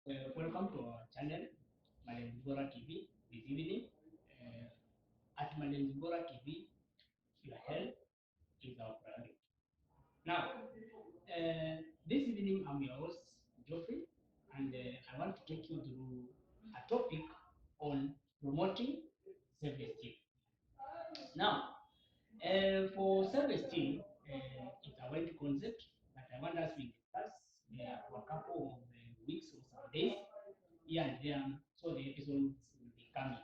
Welcome to our channel, Malem Zibora TV. This evening, at Malem Zibora TV, your health is our priority. Now, this evening, I'm your host, Geoffrey, and I want to take you through a topic on promoting self-esteem. Now, for self-esteem, it's a wide concept that I want us to discuss for a couple of weeks or some days here and there, so the episodes will be coming.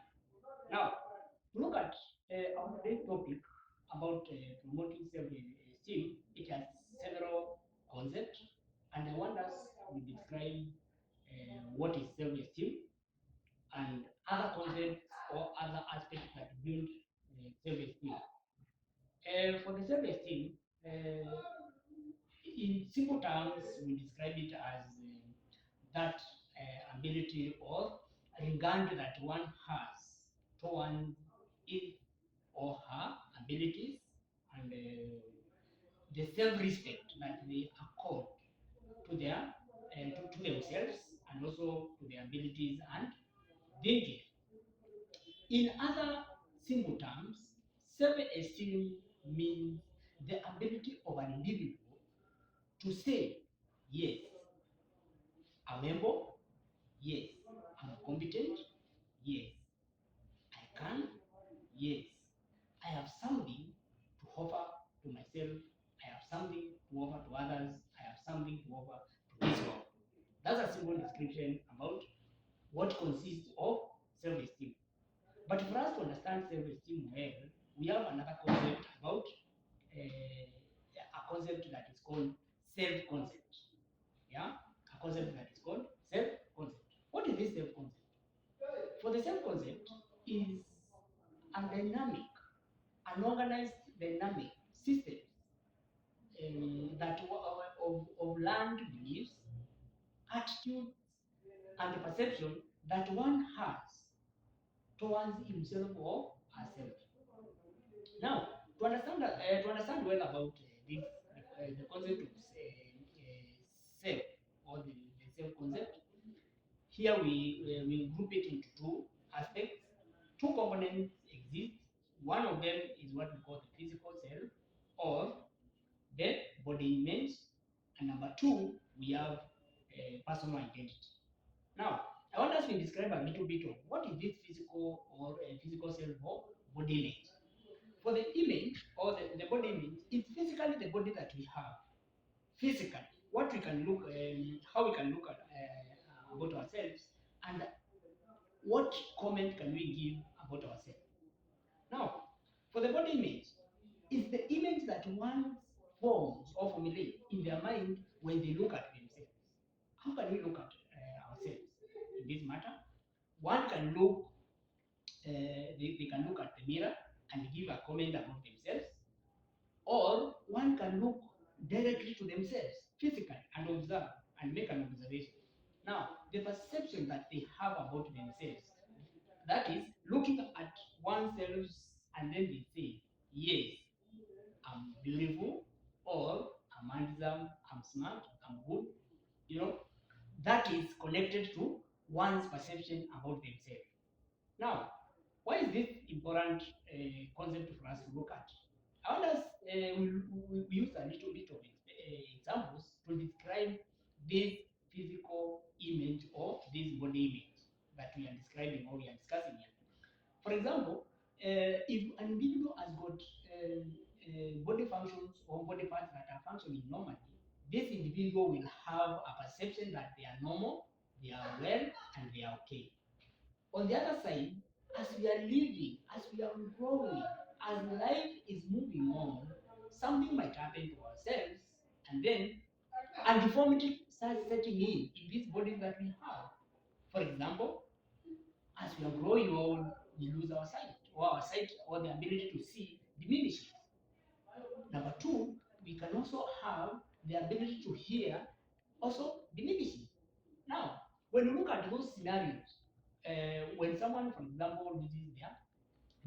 Now, to look at our today's topic about promoting self-esteem, it has several concepts, and I want us to describe what is self-esteem and other concepts or other aspects that build self-esteem. For the self-esteem, in simple terms, we describe it as that ability or regard that one has towards it or her abilities and the self-respect that they accord to their to themselves and also to their abilities and thinking. In other simple terms, self-esteem means the ability of an individual to say, yes, I'm able, yes, I'm competent, yes, I can, yes, I have something to offer to myself, I have something to offer to others, I have something to offer to this world. That's a simple description about what consists of self-esteem. But for us to understand self-esteem well, we have another concept about a concept that is called self-concept. Yeah, a concept that is called self-concept. What is this self-concept? For the self-concept is a dynamic, an organized dynamic system of learned beliefs, attitudes, and perception that one has towards himself or herself. Now, to understand well about the concept of self or the self concept, here we group it into two aspects. Two components exist. One of them is what we call the physical self or the body image, and number two we have personal identity. Now, I want us to describe a little bit of what is this physical or physical self or body image. For the image or the body image, it's physically the body that we have. Physically, what we can look, how we can look at about ourselves, and what comment can we give about ourselves. Now, for the body image, it's the image that one forms or formulates in their mind when they look at themselves. How can we look at ourselves in this matter? One can look, they can look at the mirror and give a comment about themselves, or one can look directly to themselves physically and observe and make an observation. Now, the perception that they have about themselves, that is looking at oneself and then they say, yes, I'm beautiful, or I'm handsome, I'm smart, I'm good. You know, that is connected to one's perception about themselves. Now, why is this important concept for us to look at? I want us, we use a little bit of examples to describe this physical image or this body image that we are describing or we are discussing here. For example, if an individual has got body functions or body parts that are functioning normally, this individual will have a perception that they are normal, they are well, and they are okay. On the other side, as we are living, as we are growing, as life is moving on, something might happen to ourselves, and then a deformity starts setting in these bodies that we have. For example, as we are growing old, we lose our sight, or the ability to see diminishes. Number two, we can also have the ability to hear also diminishes. Now, when you look at those scenarios, when someone, for example, loses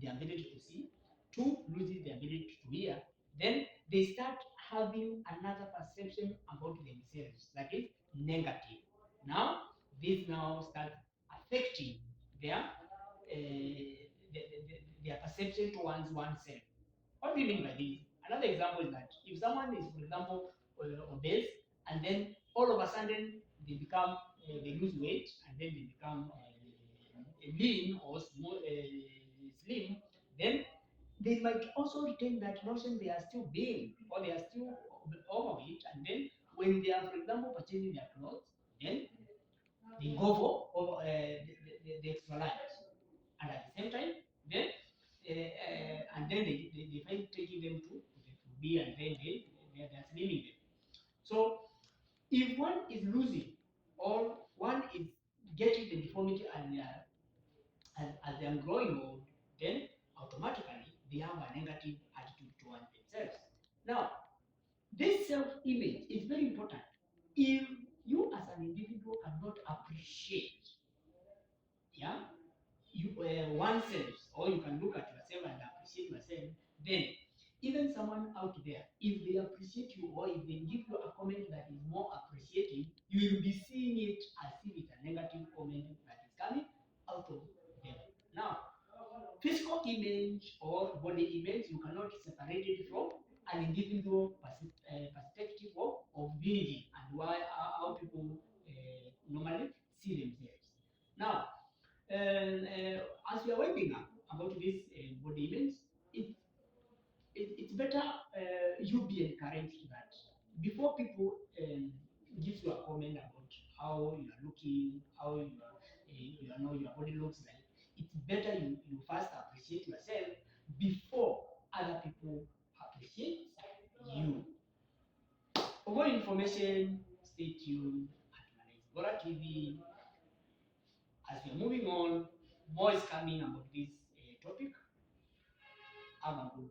the ability to see, two loses the ability to hear, then they start having another perception about themselves that is negative. Now, this now starts affecting their their perception towards oneself. What do you mean by this? Another example is that if someone is, for example, obese, and then all of a sudden they become they lose weight, and then they become lean or small, slim, then they might also retain that notion they are still big or they are still overweight, and then when they are, for example, purchasing their clothes, then they go for the extra large, and at the same time, then and then they find taking them to be, and then they're slimming them. So if one is losing or one is getting the deformity and as they are growing old, then automatically they have a negative attitude towards themselves. Now, this self-image is very important. If you as an individual cannot appreciate, yeah, you oneself, or you can look at yourself and appreciate yourself, then even someone out there, if they appreciate you or if they give you a comment that is more appreciative, you will be seeing it as if it's a negative comment that is coming out of them. Now, physical image or body image, you cannot separate it from an individual perspective of being and why how people normally see themselves. Now, as we are winding up about this body image, it's better you be encouraged that before people give you a comment about how you are looking, how you know your body looks like. It's better you first appreciate yourself before other people appreciate you. For more information, stay tuned at Malays Bora TV. As we are moving on, more is coming about this topic. Have a good